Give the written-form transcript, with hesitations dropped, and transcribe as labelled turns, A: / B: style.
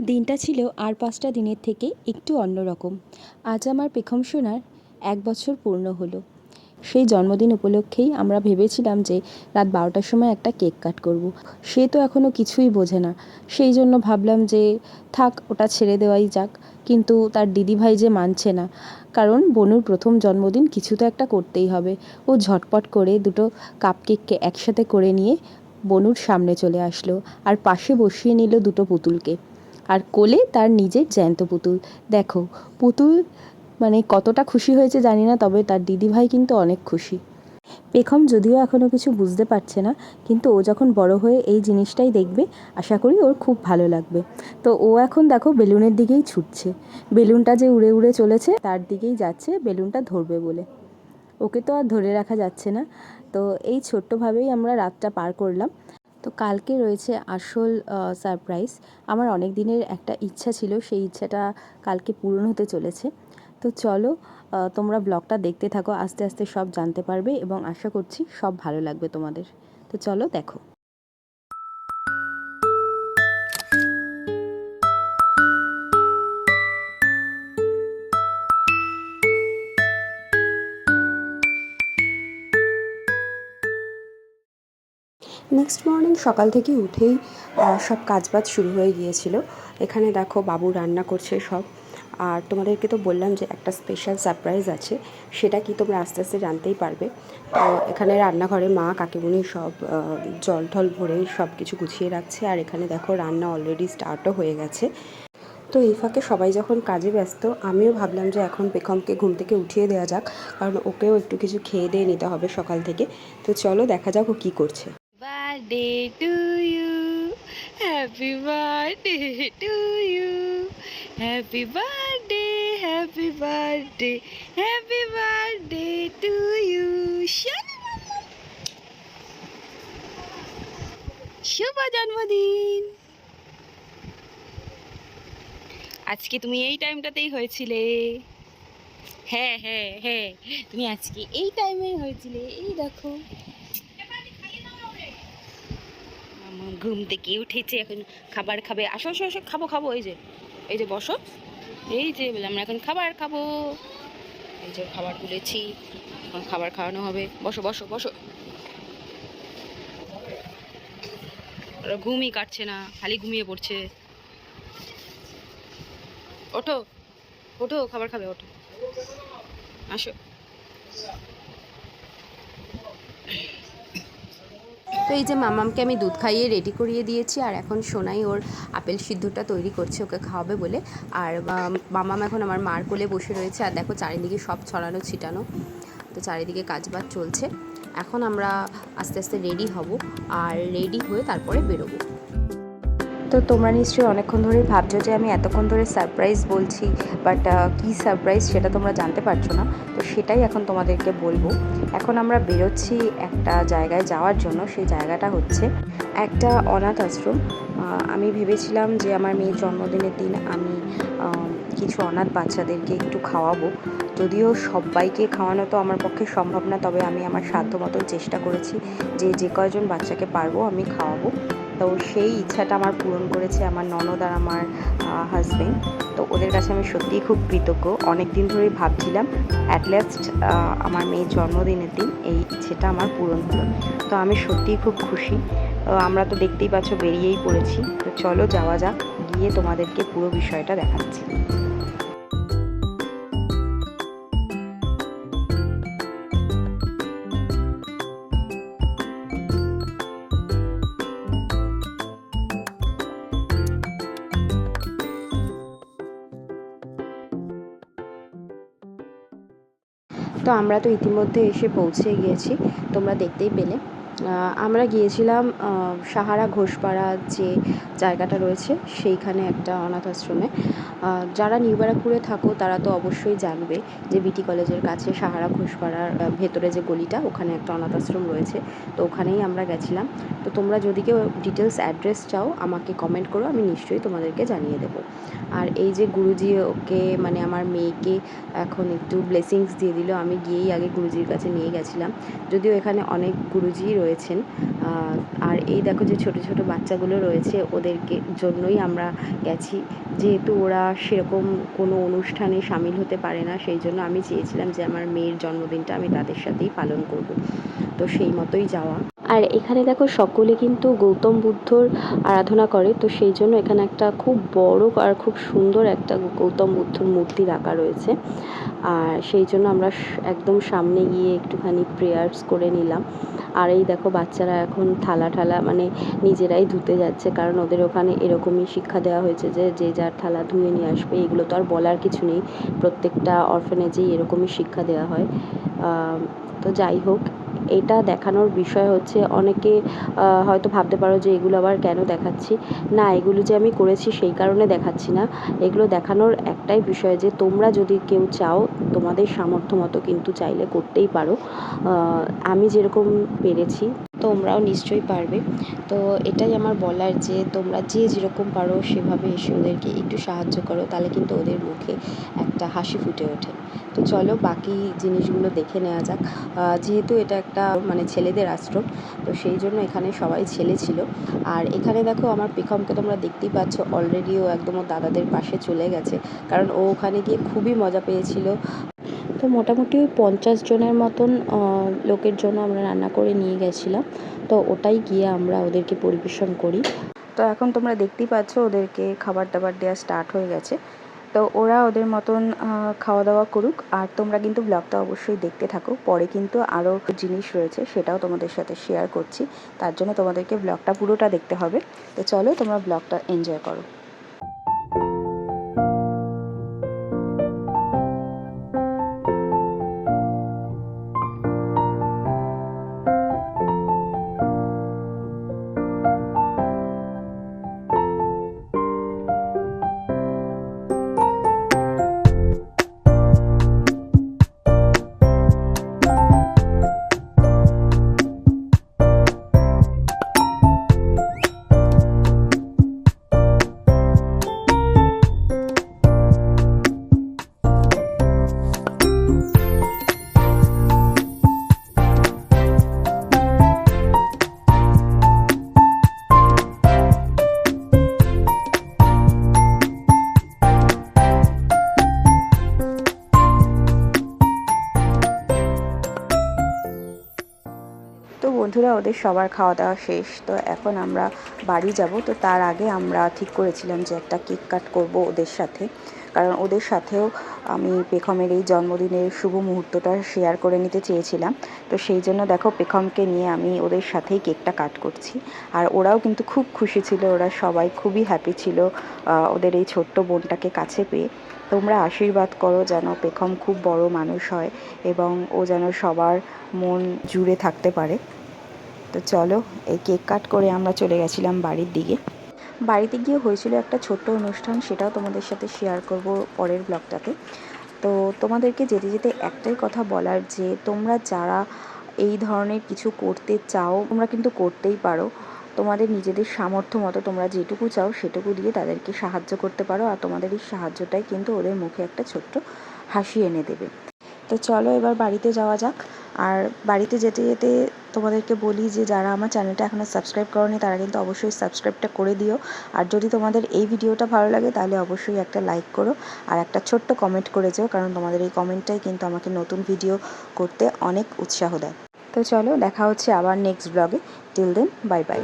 A: দিনটা ছিল আর ৫টা দিনের থেকে একটু অন্যরকম। আজ আমার পেখম সোনার ১ বছর পূর্ণ হলো। সেই জন্মদিন উপলক্ষেই আমরা ভেবেছিলাম যে রাত ১২টার সময় একটা কেক কাট করব। সে তো এখনও কিছুই বোঝে না, সেই জন্য ভাবলাম যে থাক, ওটা ছেড়ে দেওয়াই যাক। কিন্তু তার দিদিভাই যে মানছে না, কারণ বনুর প্রথম জন্মদিন কিছু তো একটা করতেই হবে। ও ঝটপট করে দুটো কাপকেককে একসাথে করে নিয়ে বনুর সামনে চলে আসলো, আর পাশে বসিয়ে নিল দুটো পুতুলকে, আর কোলে তার নিজের জ্যান্ত পুতুল। দেখো, পুতুল মানে কতটা খুশি হয়েছে জানি না, তবে তার দিদিভাই কিন্তু অনেক খুশি। পেখম যদিও এখনও কিছু বুঝতে পারছে না, কিন্তু ও যখন বড় হয়ে এই জিনিসটাই দেখবে, আশা করি ওর খুব ভালো লাগবে। তো ও এখন দেখো বেলুনের দিকেই ছুটছে, বেলুনটা যে উড়ে উড়ে চলেছে তার দিকেই যাচ্ছে বেলুনটা ধরবে বলে। ওকে তো আর ধরে রাখা যাচ্ছে না। তো এই ছোট্টভাবেই আমরা রাতটা পার করলাম। তো কালকে রয়েছে আসল সারপ্রাইজ। আমার অনেক দিনের একটা ইচ্ছা ছিল, সেই ইচ্ছাটা কালকে পূরণ হতে চলেছে। তো চলো, তোমরা ব্লগটা দেখতে থাকো, আস্তে আস্তে সব জানতে পারবে এবং আশা করছি সব ভালো লাগবে তোমাদের। তো চলো দেখো। নেক্সট মর্নিং সকাল থেকে উঠেই সব কাজবাজ শুরু হয়ে গিয়েছিল। এখানে দেখো বাবু রান্না করছে সব। আর তোমাদেরকে তো বললাম যে একটা স্পেশাল সারপ্রাইজ আছে, সেটা কি তোমরা আস্তে আস্তে জানতেই পারবে। তো এখানে রান্নাঘরে মা কাকিমুনি সব জল টল ভরে সব কিছু গুছিয়ে রাখছে, আর এখানে দেখো রান্না অলরেডি স্টার্টও হয়ে গেছে। তো এই ফাঁকে সবাই যখন কাজে ব্যস্ত, আমিও ভাবলাম যে এখন পেখমকে ঘুম থেকে উঠিয়ে দেওয়া যাক, কারণ ওকেও একটু কিছু খেয়ে দিয়ে নিতে হবে সকাল থেকে। তো চলো দেখা যাক ও কী করছে।
B: Birthday to you, happy birthday to you, happy birthday, happy birthday, happy birthday to you. শুভ জন্মদিন। আজকে তুমি এই টাইমটাতেই হয়েছিলে। হ্যাঁ হ্যাঁ হ্যাঁ, তুমি আজকে এই টাইমেই হয়েছিলে। এই দেখো, আমার ঘুম থেকে উঠেছে, এখন খাবার খাবে। আসো আসো আসো, খাবো খাবো। এই যে বসো, এই যে বললাম আমরা এখন খাবার খাবো। এই যে খাবার তুলেছি, এখন খাবার খাওয়ানো হবে। বসো বসো বসো। ওরা ঘুমই কাটছে না, খালি ঘুমিয়ে পড়ছে। ওঠো ওঠো, খাবার খাবে, ওঠো আসো।
A: তো এই যে মামামকে আমি দুধ খাইয়ে রেডি করিয়ে দিয়েছি, আর এখন সোনাই ওর আপেল সিদ্ধটা তৈরি করছে ওকে খাওয়াবে বলে। আর মামাম এখন আমার মার কোলে বসে রয়েছে, আর দেখো চারিদিকে সব ছড়ানো ছিটানো। তো চারিদিকে কাজবাজ চলছে। এখন আমরা আস্তে আস্তে রেডি হব, আর রেডি হয়ে তারপরে বেরোবো। তো তোমরা নিশ্চয়ই অনেকক্ষণ ধরেই ভাবছো যে আমি এতক্ষণ ধরে সারপ্রাইজ বলছি, বাট কী সারপ্রাইজ সেটা তোমরা জানতে পারছো না। তো সেটাই এখন তোমাদেরকে বলবো। এখন আমরা বেরোচ্ছি একটা জায়গায় যাওয়ার জন্য। সেই জায়গাটা হচ্ছে একটা অনাথ আশ্রম। আমি ভেবেছিলাম যে আমার মেয়ের জন্মদিনের দিন আমি কিছু অনাথ বাচ্চাদেরকে একটু খাওয়াবো। যদিও সবাইকে খাওয়ানো তো আমার পক্ষে সম্ভব না, তবে আমি আমার সাধ্য মতন চেষ্টা করেছি যে কয়জন বাচ্চাকে পারবো আমি খাওয়াবো। তো সেই ইচ্ছাটা আমার পূরণ করেছে আমার ননদ আর আমার হাজবেন্ড। তো ওদের কাছে আমি সত্যিই খুব কৃতজ্ঞ। অনেক দিন ধরেই ভাবছিলাম অ্যাট লাস্ট আমার মেয়ের জন্মদিনের দিন এই ইচ্ছেটা আমার পূরণ হলো। তো আমি সত্যিই খুব খুশি। আমরা তো দেখতেই পাচ্ছ বেরিয়েই পড়েছি। তো চলো যাওয়া যাক, গিয়ে তোমাদেরকে পুরো বিষয়টা দেখাচ্ছি। তো আমরা তো ইতিমধ্যে এসে পৌঁছে গিয়েছি, তোমরা দেখতেই পেলে। আমরা গিয়েছিলাম সাহারা ঘোষপাড়া যে জায়গাটা রয়েছে সেইখানে একটা অনাথ আশ্রমে। যারা নিউ ব্যারাকপুরে থাকো তারা তো অবশ্যই জানবে যে বিটি কলেজের কাছে সাহারা ঘোষপাড়ার ভেতরে যে গলিটা, ওখানে একটা অনাথ আশ্রম রয়েছে। তো ওখানেই আমরা গেছিলাম। তো তোমরা যদি কেউ ডিটেলস অ্যাড্রেস চাও আমাকে কমেন্ট করো, আমি নিশ্চয়ই তোমাদেরকে জানিয়ে দেবো। আর এই যে গুরুজি ওকে মানে আমার মেয়েকে এখন একটু ব্লেসিংস দিয়ে দিল। আমি গিয়েই আগে গুরুজির কাছে নিয়ে গেছিলাম, যদিও এখানে অনেক গুরুজি রয়েছেন। আর এই দেখো যে ছোট ছোট বাচ্চাগুলো রয়েছে, ওদেরকে জন্যই আমরা গেছি, যেহেতু ওরা সেরকম কোনো অনুষ্ঠানে সামিল হতে পারে না, সেই জন্য আমি চেয়েছিলাম যে আমার মেয়ের জন্মদিনটা আমি তাদের সাথেই পালন করব। তো সেই মতোই যাওয়া। আর এখানে দেখো সকলে কিন্তু গৌতম বুদ্ধর আরাধনা করে, তো সেই জন্য এখানে একটা খুব বড় আর খুব সুন্দর একটা গৌতম বুদ্ধর মূর্তি রাখা রয়েছে। আর সেই জন্য আমরা একদম সামনে গিয়ে একটুখানি প্রেয়ার্স করে নিলাম। আর এই দেখো বাচ্চারা এখন থালা ঠালা মানে নিজেরাই ধুতে যাচ্ছে, কারণ ওদের ওখানে এরকমই শিক্ষা দেওয়া হয়েছে যে যে যার থালা ধুয়ে নিয়ে আসবে। এগুলো তো আর বলার কিছু নেই, প্রত্যেকটা অরফানেজেই এরকমই শিক্ষা দেওয়া হয়। তো যাই হোক, এটা দেখানোর বিষয় হচ্ছে, অনেকে হয়তো ভাবতে পারো যে এগুলো আবার কেন দেখাচ্ছি। না, এগুলো যে আমি করেছি সেই কারণে দেখাচ্ছি না। এগুলো দেখানোর একটাই বিষয় যে তোমরা যদি কেউ চাও, তোমাদের সামর্থ্য মতো কিন্তু চাইলে করতেই পারো। আমি যেরকম পেরেছি তোমরাও নিশ্চয়ই পারবে। তো এটাই আমার বলার যে তোমরা যে যেরকম পারো সেভাবে এসে ওদেরকে একটু সাহায্য করো, তাহলে কিন্তু ওদের মুখে একটা হাসি ফুটে ওঠে। তো চলো বাকি জিনিসগুলো দেখে নেওয়া যাক। যেহেতু এটা একটা মানে ছেলেদের আশ্রম, তো সেই জন্য এখানে সবাই ছেলে ছিল। আর এখানে দেখো আমার পেখমকে তোমরা দেখতেই পাচ্ছ, অলরেডি ও একদম ওর দাদাদের পাশে চলে গেছে, কারণ ও ওখানে গিয়ে খুবই মজা পেয়েছিল। তো মোটামুটি ওই 50 জনের মতন লোকের জন্য আমরা রান্না করে নিয়ে গেছিলাম। তো ওটাই গিয়ে আমরা ওদেরকে পরিবেশন করি। তো এখন তোমরা দেখতেই পাচ্ছ ওদেরকে খাবার দাবার দেওয়া স্টার্ট হয়ে গেছে। তো ওরা ওদের মতন খাওয়া দাওয়া করুক, আর তোমরা কিন্তু ব্লগটা অবশ্যই দেখতে থাকো। পরে কিন্তু আরও জিনিস রয়েছে, সেটাও তোমাদের সাথে শেয়ার করছি। তার জন্য তোমাদেরকে ব্লগটা পুরোটা দেখতে হবে। তো চলো তোমরা ব্লগটা এনজয় করো। তো বন্ধুরা, ওদের সবার খাওয়া দাওয়া শেষ। তো এখন আমরা বাড়ি যাব। তো তার আগে আমরা ঠিক করেছিলাম যে একটা কেক কাট করব ওদের সাথে, কারণ ওদের সাথেও আমি পেখমের এই জন্মদিনের শুভ মুহূর্তটা শেয়ার করে নিতে চেয়েছিলাম। তো সেই জন্য দেখো পেখমকে নিয়ে আমি ওদের সাথেই কেকটা কাট করছি। আর ওরাও কিন্তু খুব খুশি ছিল, ওরা সবাই খুবই হ্যাপি ছিল ওদের এই ছোট্ট বোনটাকে কাছে পেয়ে। তোমরা আশীর্বাদ করো যেন পেখম খুব বড় মানুষ হয় এবং ও যেন সবার মন জুড়ে থাকতে পারে। তো চলো, এই কেক কাট করে আমরা চলে গেছিলাম বাড়ির দিকে। বাড়িতে গিয়ে হয়েছিল একটা ছোট্ট অনুষ্ঠান, সেটাও তোমাদের সাথে শেয়ার করব পরের ব্লগটাতে। তো তোমাদেরকে যেতে যেতে একটাই কথা বলার, যে তোমরা যারা এই ধরনের কিছু করতে চাও তোমরা কিন্তু করতেই পারো। তোমাদের নিজেদের সামর্থ্য মতো তোমরা যেটুকু চাও সেটুকু দিয়ে তাদেরকে সাহায্য করতে পারো, আর তোমাদের এই সাহায্যটাই কিন্তু ওদের মুখে একটা ছোট্ট হাসি এনে দেবে। তো চলো এবার বাড়িতে যাওয়া যাক। আর বাড়িতে যেতে যেতে তোমাদেরকে বলি যে যারা আমার চ্যানেলটা এখনও সাবস্ক্রাইব করোনি তারা কিন্তু অবশ্যই সাবস্ক্রাইবটা করে দিও। আর যদি তোমাদের এই ভিডিওটা ভালো লাগে তাহলে অবশ্যই একটা লাইক করো আর একটা ছোট্ট কমেন্ট করে যেও, কারণ তোমাদের এই কমেন্টটাই কিন্তু আমাকে নতুন ভিডিও করতে অনেক উৎসাহ দেয়। তো চলো দেখা হচ্ছে আবার নেক্সট ব্লগে। Till then, bye by.